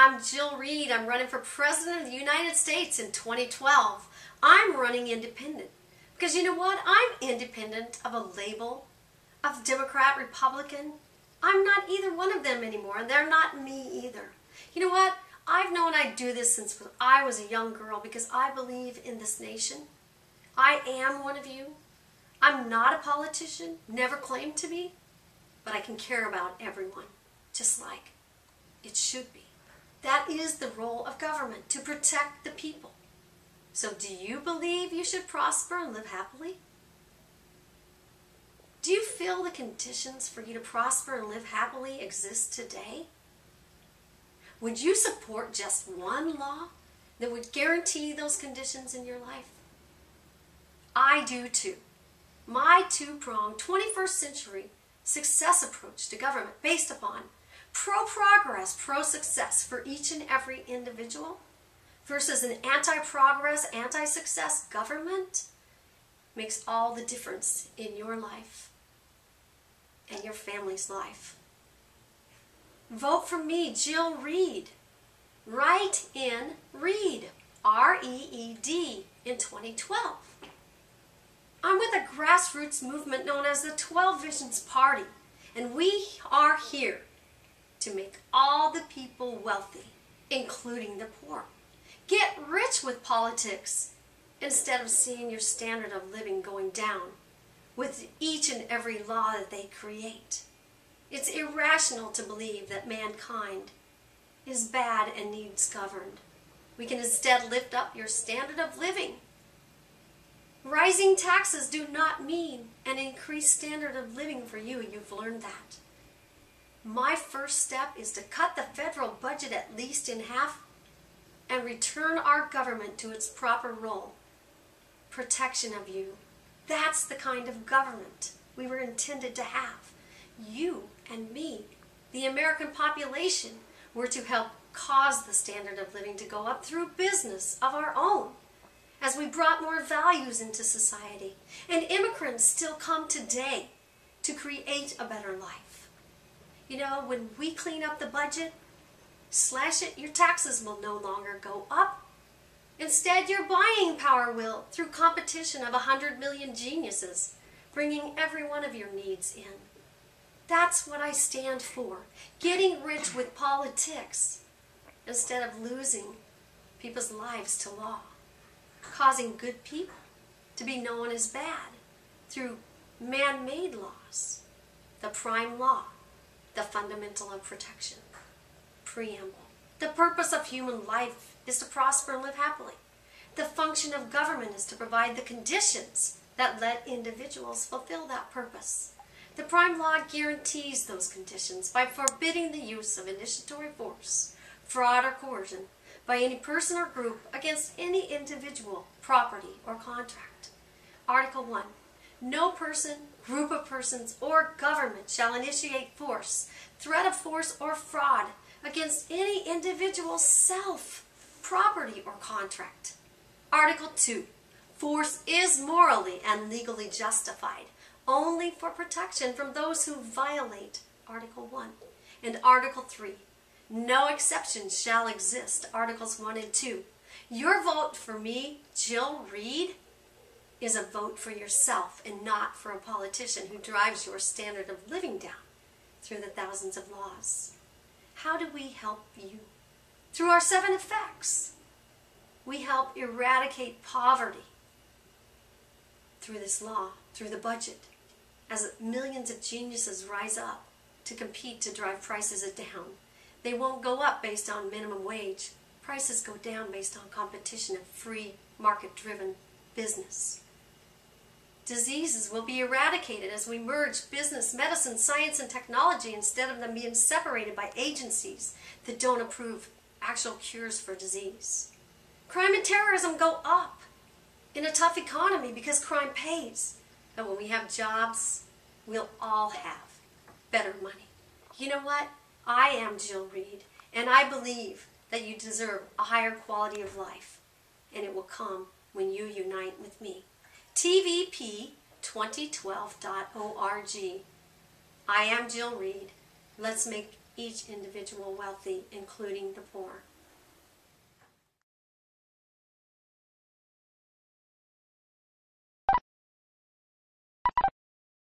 I'm Jill Reed. I'm running for President of the United States in 2012. I'm running independent because you know what? I'm independent of a label of Democrat, Republican. I'm not either one of them anymore, and they're not me either. You know what? I've known I'd do this since I was a young girl because I believe in this nation. I am one of you. I'm not a politician, never claimed to be, but I can care about everyone, just like it should be. That is the role of government, to protect the people. So do you believe you should prosper and live happily? Do you feel the conditions for you to prosper and live happily exist today? Would you support just one law that would guarantee those conditions in your life? I do too. My two-pronged 21st century success approach to government based upon pro-progress, pro-success for each and every individual versus an anti-progress, anti-success government makes all the difference in your life and your family's life. Vote for me, Jill Reed. Write in REED, R-E-E-D, in 2012. I'm with a grassroots movement known as the 12 Visions Party, and we are here to make all the people wealthy, including the poor. Get rich with politics instead of seeing your standard of living going down with each and every law that they create. It's irrational to believe that mankind is bad and needs governed. We can instead lift up your standard of living. Rising taxes do not mean an increased standard of living for you. You've learned that. My first step is to cut the federal budget at least in half and return our government to its proper role. Protection of you. That's the kind of government we were intended to have. You and me, the American population, were to help cause the standard of living to go up through business of our own as we brought more values into society. And immigrants still come today to create a better life. You know, when we clean up the budget, slash it, your taxes will no longer go up. Instead, your buying power will, through competition of 100 million geniuses, bringing every one of your needs in. That's what I stand for. Getting rich with politics instead of losing people's lives to law. Causing good people to be known as bad through man-made laws. The prime law. The fundamental of protection. Preamble. The purpose of human life is to prosper and live happily. The function of government is to provide the conditions that let individuals fulfill that purpose. The prime law guarantees those conditions by forbidding the use of initiatory force, fraud, or coercion by any person or group against any individual, property, or contract. Article 1. No person, group of persons, or government shall initiate force, threat of force, or fraud against any individual self, property, or contract. Article 2. Force is morally and legally justified only for protection from those who violate Article 1. And Article 3. No exceptions shall exist, Articles 1 and 2. Your vote for me, Jill Reed, is a vote for yourself and not for a politician who drives your standard of living down through the thousands of laws. How do we help you? Through our 7 effects. We help eradicate poverty through this law, through the budget, as millions of geniuses rise up to compete to drive prices down. They won't go up based on minimum wage. Prices go down based on competition and free market-driven business. Diseases will be eradicated as we merge business, medicine, science, and technology instead of them being separated by agencies that don't approve actual cures for disease. Crime and terrorism go up in a tough economy because crime pays. And when we have jobs, we'll all have better money. You know what? I am Jill Reed, and I believe that you deserve a higher quality of life, and it will come when you unite with me. tvp2012.org. I am Jill Reed. Let's make each individual wealthy, including the poor.